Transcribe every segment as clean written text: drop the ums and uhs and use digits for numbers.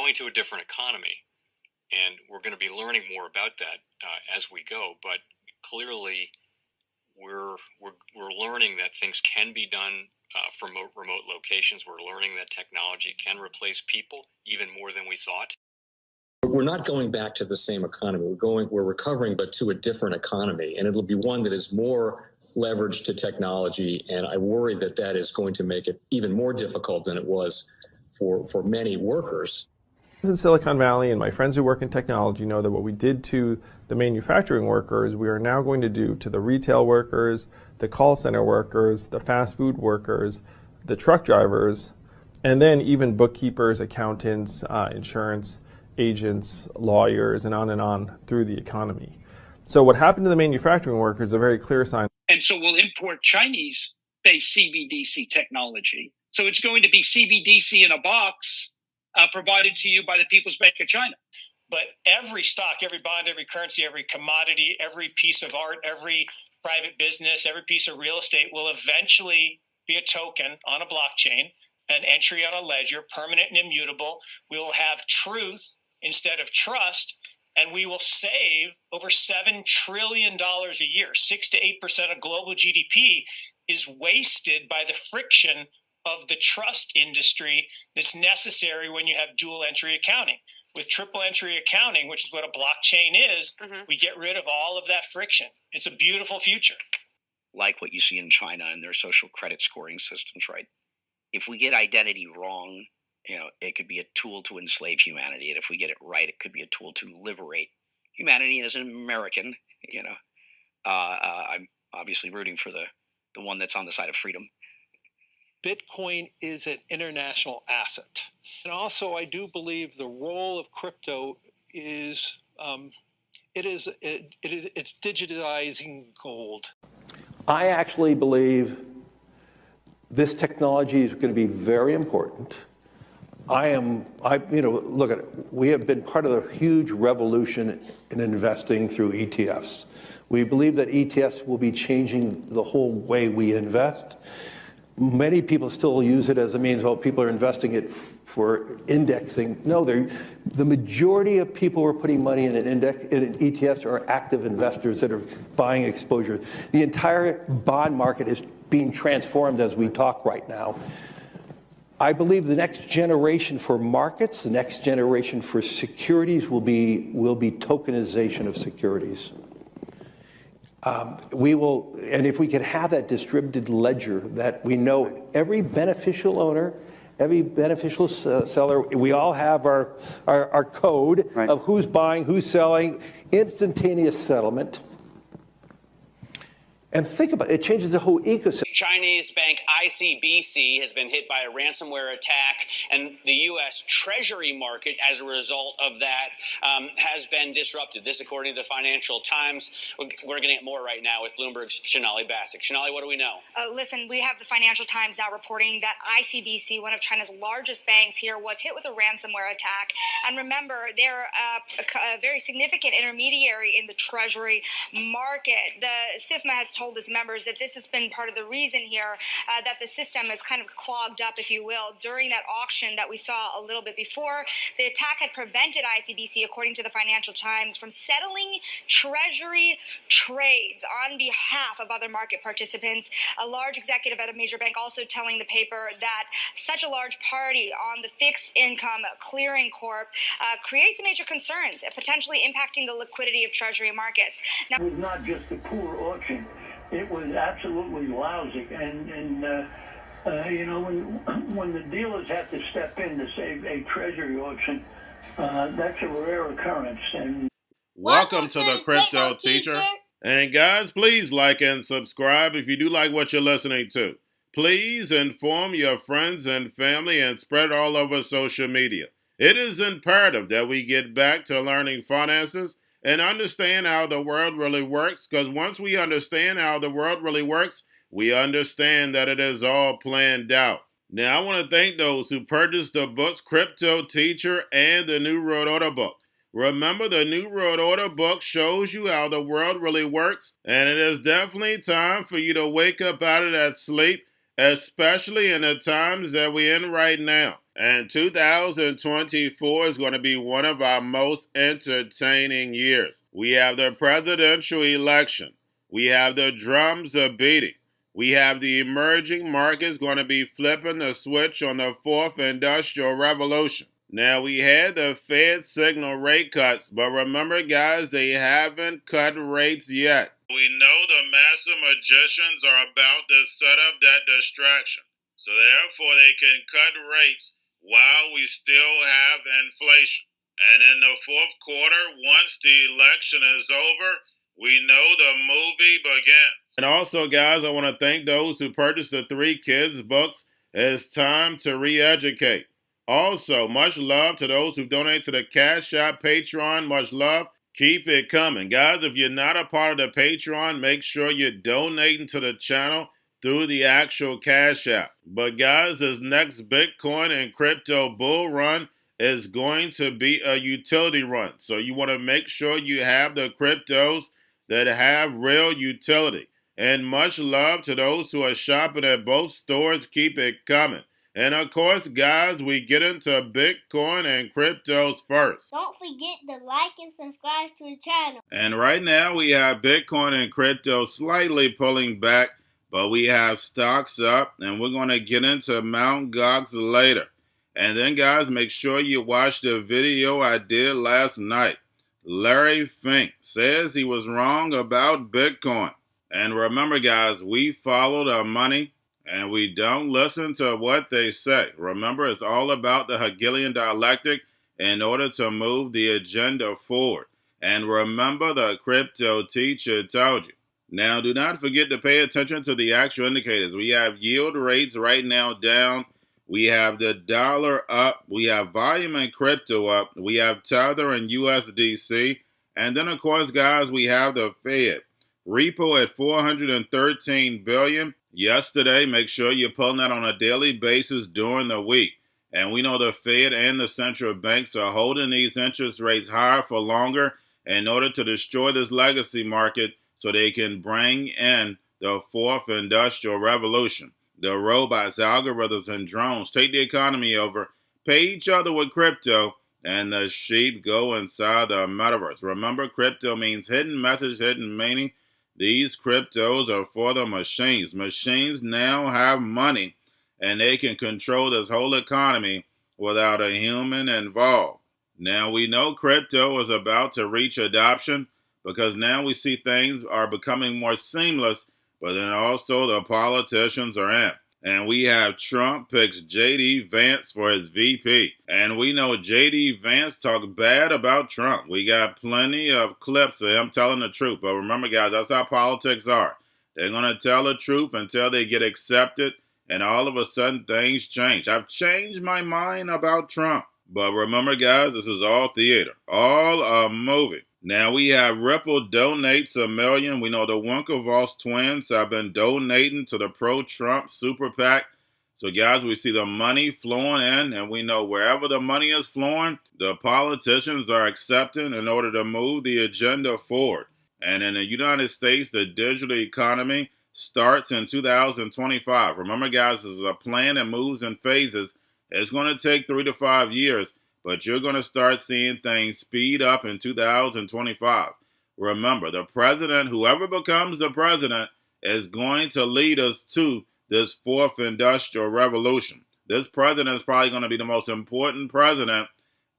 going to a different economy, and we're going to be learning more about that as we go. But clearly, we're learning that things can be done from remote locations. We're learning that technology can replace people even more than we thought. We're not going back to the same economy. We're recovering, but to a different economy, and it'll be one that is more leveraged to technology. And I worry that that is going to make it even more difficult than it was for many workers. In Silicon Valley, and my friends who work in technology know that what we did to the manufacturing workers, we are now going to do to the retail workers, the call center workers, the fast food workers, the truck drivers, and then even bookkeepers, accountants, insurance agents, lawyers, and on through the economy. So what happened to the manufacturing workers is a very clear sign. And so we'll import Chinese-based CBDC technology. So it's going to be CBDC in a box provided to you by the People's Bank of China. But every stock, every bond, every currency, every commodity, every piece of art, every private business, every piece of real estate will eventually be a token on a blockchain, an entry on a ledger, permanent and immutable. We will have truth instead of trust, and we will save over $7 trillion a year. 6 to 8% of global GDP is wasted by the friction of the trust industry that's necessary when you have dual entry accounting. With triple entry accounting, which is what a blockchain is, we get rid of all of that friction. It's a beautiful future. Like what you see in China and their social credit scoring systems, right? If we get identity wrong, it could be a tool to enslave humanity. And if we get it right, it could be a tool to liberate humanity. And as an American, I'm obviously rooting for the one that's on the side of freedom. Bitcoin is an international asset. And also, I do believe the role of crypto is, it's digitizing gold. I actually believe this technology is going to be very important. Look at it. We have been part of the huge revolution in investing through ETFs. We believe that ETFs will be changing the whole way we invest. Many people still use it as a means, people are investing it for indexing. No, the majority of people who are putting money in an ETFs are active investors that are buying exposure. The entire bond market is being transformed as we talk right now. I believe the next generation for markets, the next generation for securities will be tokenization of securities. And if we can have that distributed ledger that we know every beneficial owner, every beneficial seller, we all have our code of who's buying, who's selling, instantaneous settlement. And think about it, it changes the whole ecosystem. Chinese bank ICBC has been hit by a ransomware attack, and the U.S. Treasury market, as a result of that, has been disrupted. This, according to the Financial Times. We're getting more right now with Bloomberg's Shonali Bassick. Shonali, what do we know? Listen, we have the Financial Times now reporting that ICBC, one of China's largest banks here, was hit with a ransomware attack. And remember, they're a very significant intermediary in the Treasury market. The SIFMA has told its members that this has been part of the reason here that the system is kind of clogged up, if you will, during that auction that we saw a little bit before. The attack had prevented ICBC, according to the Financial Times, from settling Treasury trades on behalf of other market participants. A large executive at a major bank also telling the paper that such a large party on the fixed income clearing corp creates major concerns, potentially impacting the liquidity of Treasury markets. Now, it was not just a poor auction. It was absolutely lousy, and when the dealers have to step in to save a treasury auction, that's a rare occurrence. And welcome to the Crypto Teacher. And guys, please like and subscribe if you do like what you're listening to. Please inform your friends and family and spread it all over social media. It is imperative that we get back to learning finances and understand how the world really works, because once we understand how the world really works, we understand that it is all planned out. Now, I want to thank those who purchased the books Cryptoteacher and the New World Order book. Remember, the New World Order book shows you how the world really works, and it is definitely time for you to wake up out of that sleep especially in the times that we're in right now. And 2024 is going to be one of our most entertaining years. We have the presidential election. We have the drums are beating. We have the emerging markets going to be flipping the switch on the fourth industrial revolution. Now, we had the Fed signal rate cuts, but remember, guys, they haven't cut rates yet. We know the master magicians are about to set up that distraction. So therefore, they can cut rates while we still have inflation. And in the fourth quarter, once the election is over, we know the movie begins. And also, guys, I want to thank those who purchased the 3 kids' books. It's time to re-educate. Also, much love to those who donate to the Cash App, Patreon. Much love. Keep it coming. Guys, if you're not a part of the Patreon, make sure you're donating to the channel through the actual Cash App. But guys, this next Bitcoin and crypto bull run is going to be a utility run. So you want to make sure you have the cryptos that have real utility. And much love to those who are shopping at both stores. Keep it coming. And of course, guys, we get into Bitcoin and cryptos first. Don't forget to like and subscribe to the channel. And right now we have Bitcoin and crypto slightly pulling back, but we have stocks up, and we're going to get into Mt.Gox later. And then, guys, make sure you watch the video I did last night. Larry Fink says he was wrong about Bitcoin. And remember, guys, we follow the money. And we don't listen to what they say. Remember, it's all about the Hegelian dialectic in order to move the agenda forward. And remember, the crypto teacher told you. Now, do not forget to pay attention to the actual indicators. We have yield rates right now down. We have the dollar up. We have volume and crypto up. We have Tether and USDC. And then, of course, guys, we have the Fed. Repo at $413 billion. Yesterday, make sure you're pulling that on a daily basis during the week. And we know the Fed and the central banks are holding these interest rates higher for longer in order to destroy this legacy market so they can bring in the fourth industrial revolution. The robots, algorithms, and drones take the economy over, pay each other with crypto, and the sheep go inside the metaverse. Remember, crypto means hidden message, hidden meaning. These cryptos are for the machines. Machines now have money, and they can control this whole economy without a human involved. Now, we know crypto is about to reach adoption because now we see things are becoming more seamless, but then also the politicians are in. And we have Trump picks J.D. Vance for his VP. And we know J.D. Vance talked bad about Trump. We got plenty of clips of him telling the truth. But remember, guys, that's how politics are. They're going to tell the truth until they get accepted. And all of a sudden, things change. I've changed my mind about Trump. But remember, guys, this is all theater. All a movie. Now, we have Ripple donates $1 million. We know the Winklevoss twins have been donating to the pro-Trump super PAC. So, guys, we see the money flowing in, and we know wherever the money is flowing, the politicians are accepting in order to move the agenda forward. And in the United States, the digital economy starts in 2025. Remember, guys, this is a plan that moves in phases. It's going to take 3 to 5 years. But you're going to start seeing things speed up in 2025. Remember, the president, whoever becomes the president, is going to lead us to this fourth industrial revolution. This president is probably going to be the most important president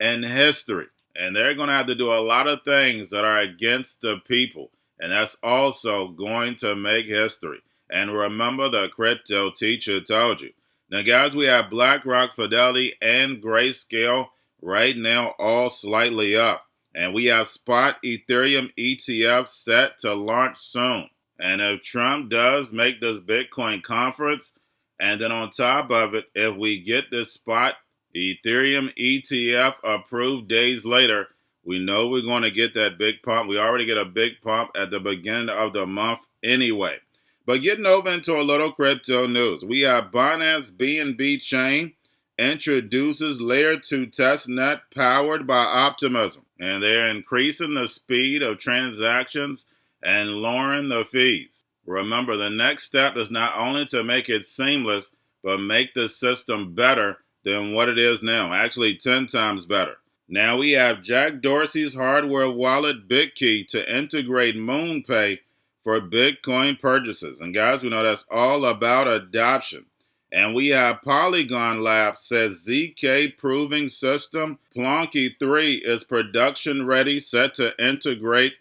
in history. And they're going to have to do a lot of things that are against the people. And that's also going to make history. And remember, the crypto teacher told you. Now, guys, we have BlackRock, Fidelity, and Grayscale right now all slightly up. And we have spot Ethereum ETF set to launch soon. And if Trump does make this Bitcoin conference, and then on top of it, if we get this spot Ethereum ETF approved days later, we know we're going to get that big pump. We already get a big pump at the beginning of the month anyway. But getting over into a little crypto news, we have Binance BNB chain introduces layer 2 testnet powered by Optimism. And they're increasing the speed of transactions and lowering the fees. Remember, the next step is not only to make it seamless, but make the system better than what it is now, actually 10 times better. Now we have Jack Dorsey's hardware wallet BitKey to integrate MoonPay for Bitcoin purchases. And guys, we know that's all about adoption. And we have Polygon Labs says ZK proving system Plonky 3 is production ready, set to integrate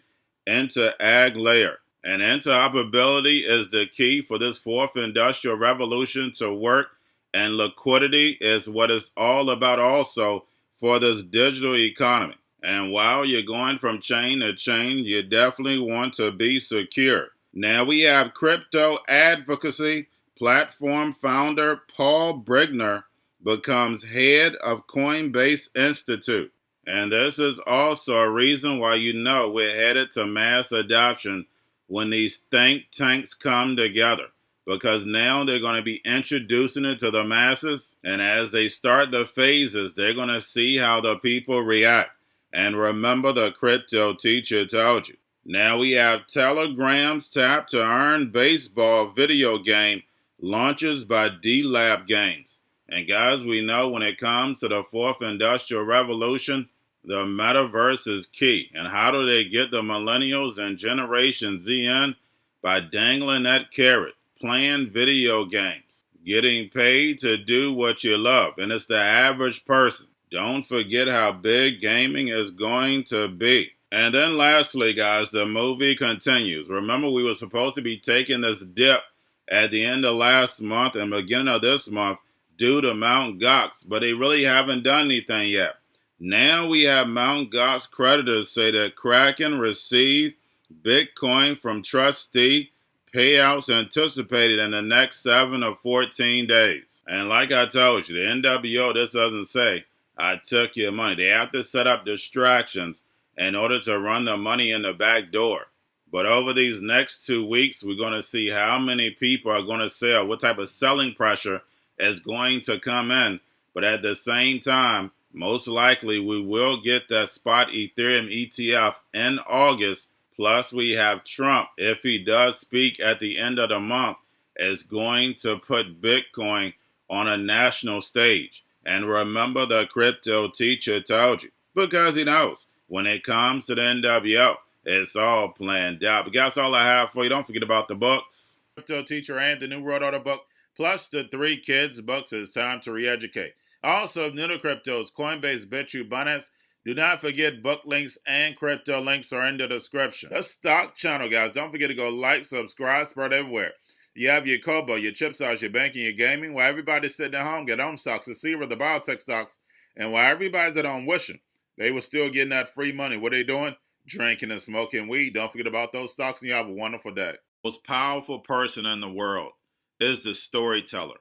into Ag layer. And interoperability is the key for this fourth industrial revolution to work, and liquidity is what it's all about also for this digital economy. And while you're going from chain to chain, you definitely want to be secure. Now we have crypto advocacy platform founder Paul Brigner becomes head of Coinbase Institute. And this is also a reason why you know we're headed to mass adoption when these think tanks come together, because now they're going to be introducing it to the masses, and as they start the phases, they're going to see how the people react. And remember, the crypto teacher told you. Now we have Telegram's tap to earn baseball video game launches by D-Lab Games. And guys, we know when it comes to the fourth industrial revolution, the metaverse is key. And how do they get the millennials and Generation Z in? By dangling that carrot, playing video games, getting paid to do what you love. And it's the average person. Don't forget how big gaming is going to be. And then lastly, guys, the movie continues. Remember, we were supposed to be taking this dip at the end of last month and beginning of this month due to Mt.Gox, but they really haven't done anything yet. Now we have Mt.Gox creditors say that Kraken received Bitcoin from trustee, payouts anticipated in the next 7 or 14 days. And like I told you, the NWO, this doesn't say, I took your money. They have to set up distractions in order to run the money in the back door. But over these next 2 weeks, we're going to see how many people are going to sell, what type of selling pressure is going to come in. But at the same time, most likely we will get that spot Ethereum ETF in August. Plus we have Trump, if he does speak at the end of the month, is going to put Bitcoin on a national stage. And remember, the crypto teacher told you, because he knows when it comes to the NWO, it's all planned out. But guys, all I have for you. Don't forget about the books. Crypto Teacher and the New World Order book, plus the 3 kids books. It's time to re-educate. Also, new to cryptos, Coinbase, Bitrue, Binance. Do not forget book links and crypto links are in the description. The stock channel, guys. Don't forget to go like, subscribe, spread everywhere. You have your Kobo, your chip stocks, your banking, your gaming. While everybody's sitting at home, get home stocks, the Seaver, the biotech stocks. And while everybody's at home wishing they were still getting that free money, what are they doing? Drinking and smoking weed. Don't forget about those stocks, and you have a wonderful day. The most powerful person in the world is the storyteller.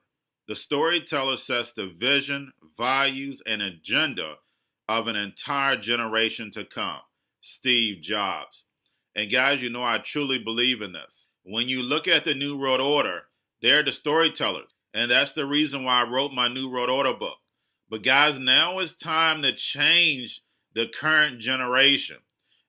The storyteller sets the vision, values, and agenda of an entire generation to come. Steve Jobs. And guys, you know I truly believe in this. When you look at the New World Order, they're the storytellers. And that's the reason why I wrote my New World Order book. But guys, now it's time to change the current generation.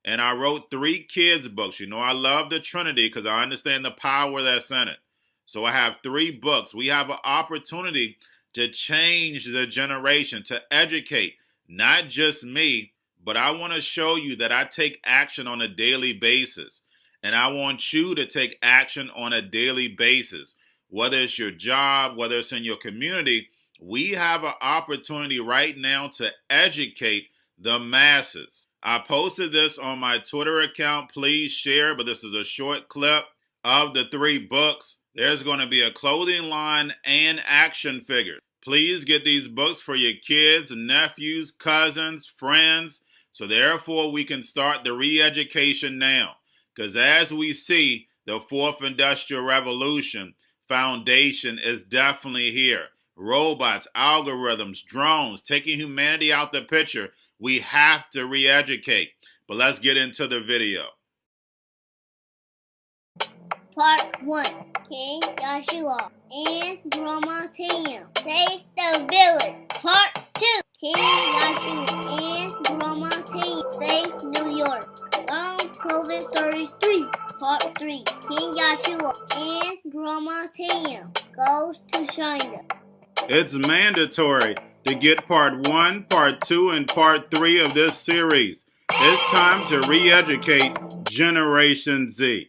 And I wrote 3 kids books. You know, I love the Trinity because I understand the power that's in it. So I have 3 books. We have an opportunity to change the generation, to educate, not just me, but I want to show you that I take action on a daily basis. And I want you to take action on a daily basis. Whether it's your job, whether it's in your community, we have an opportunity right now to educate the masses. I posted this on my Twitter account. Please share, but this is a short clip of the 3 books. There's going to be a clothing line and action figures. Please get these books for your kids, nephews, cousins, friends, so therefore we can start the re-education now. Because as we see, the 4th Industrial Revolution foundation is definitely here. Robots, algorithms, drones, taking humanity out the picture. We have to re-educate. But let's get into the video. Part 1. King Joshua and Drama Tam save the village. Part 2. King Joshua and Drama Tam save New York from COVID 33. Part 3. King Joshua China. It's mandatory to get part 1, part 2, and part 3 of this series. It's time to re-educate Generation Z.